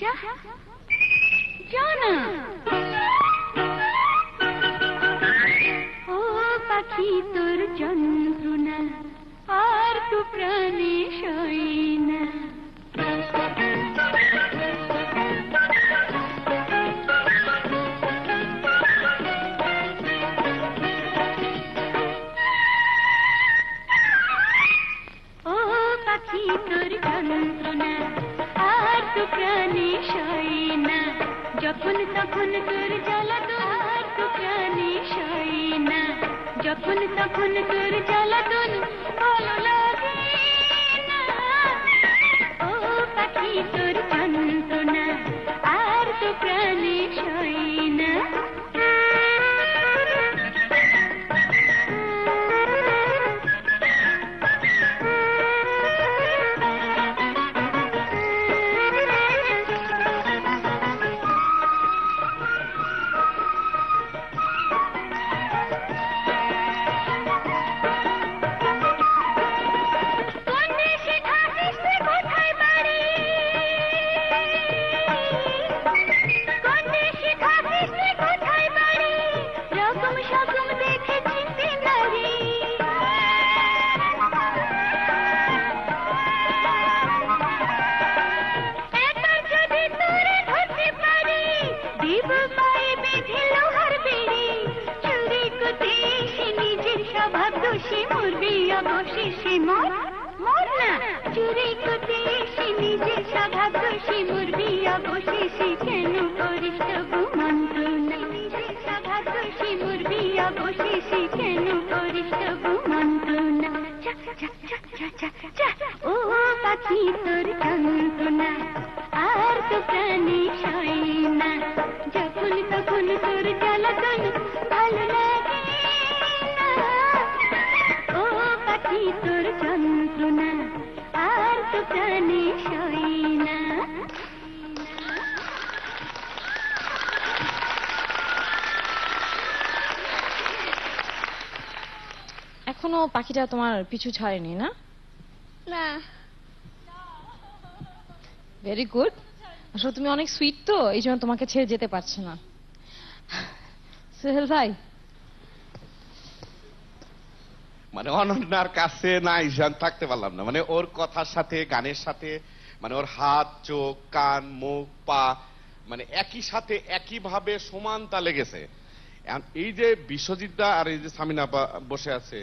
যা যা না। ও পাখি তোর যন্ত্রণা আর তো প্রাণে সই না। ও পাখি তোর যন্ত্রণা আর তো প্রাণে সই না। যখন তখন তোর জ্বালাতন আর তো প্রাণে সই না। যখন তখন তোর জ্বালাতন ভালো লাগে না। ও পাখি তোর যন্ত্রণা আর তো প্রাণে সই না। অবশেষে মর মর না। চুরি করতে এসে নিজের স্বভাব দোষী মুরবি অবশেষে কেন করিস তবু মন্ত্রণা। নিজের স্বভাব দোষী মুরবি অবশেষে কেন করিস তবু মন্ত্রণা। ও পাখি তোর যন্ত্রণা আর তো প্রাণে সই না। যখন তখন তোর জ্বালাতন ভালো লাগে না। ও পাখি তোর যন্ত্রণা আর তো প্রাণে সই না। এখনো পাখিটা তোমার পিছু ছাড়েনি না? না। Very good. আসলে তুমি অনেক সুইট তো, এই জন্য তোমাকে ছেড়ে যেতে পারছে না। সোহেল ভাই, মানে অনন্যার কাছে না ঈশান থাকতে পারলাম না। মানে ওর কথার সাথে গানের সাথে মানে ওর হাত চোখ কান মুখ পা মানে একই সাথে একই ভাবে সমান তালে গেছে। এই যে বিশ্বজিৎ দা আর এই যে সামিনা বসে আছে,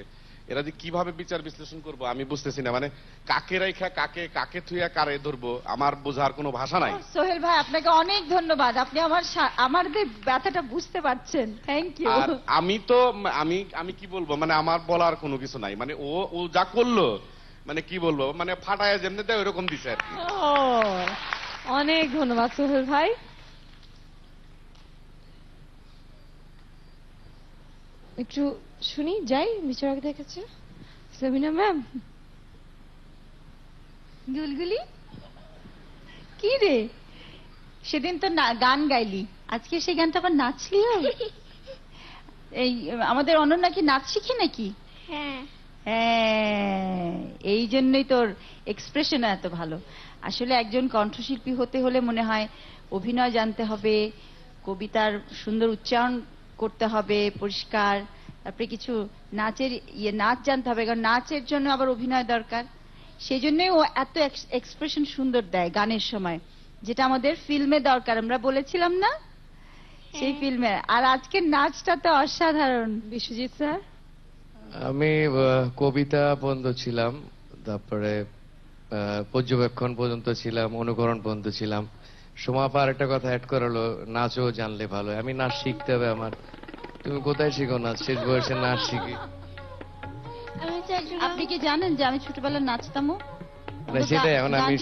এরা যে কিভাবে বিচার বিশ্লেষণ করবো আমি বুঝতেছি না। মানে কাকে রাইখা কাকে কাকে থুইয়া কারে ধরবো আমার বোঝার কোনো ভাষা নাই। সোহেল ভাই আপনাকে অনেক ধন্যবাদ, আপনি আমাদের ব্যথাটা বুঝতে পারছেন। Thank you. আমি তো আমি কি বলবো, মানে আমার বলার কোনো কিছু নাই। মানে ও যা করলো মানে কি বলবো, মানে ফাটায় যেমনি দেয় ওইরকম দিছে আর কি। অনেক ধন্যবাদ সোহেল ভাই। একটু শুনি যাই বিচারক দেখেছে। সাবিনা ম্যাম। গুলগুলি কি রে, সেদিন তো গান গাইলি, আজকে সেই গানটা আবার নাচলিও? এই আমাদের অনন্যা কি নাচ শিখে নাকি? হ্যাঁ হ্যাঁ, এই জন্যই তোর এক্সপ্রেশন এত ভালো। আসলে একজন কণ্ঠশিল্পী হতে হলে মনে হয় অভিনয় জানতে হবে, কবিতার সুন্দর উচ্চারণ করতে হবে পরিষ্কার, তারপরে কিছু নাচের নাচ জানতে হবে, কারণ নাচের জন্য আবার অভিনয় দরকার। সেই জন্যই ও এত এক্সপ্রেশন সুন্দর দেয় গানের সময়, যেটা আমাদের ফিল্মে দরকার, আমরা বলেছিলাম না সেই ফিল্মে। আর আজকের নাচটা তো অসাধারণ। বিশ্বজিৎ স্যার। আমি কবিতা পর্যন্ত ছিলাম, তারপরে পর্যবেক্ষণ পর্যন্ত ছিলাম, অনুকরণ পর্যন্ত ছিলাম। সোমাপা আর একটা কথা অ্যাড করালো, নাচও জানলে ভালো। আমি নাচ শিখতে হবে আমার। তুমি কোথায় শিখো নাচ? শেষ বয়সে নাচ শিখি। আপনি কি জানেন যে আমি ছোটবেলায় নাচতামও? সেটাই এখন আমি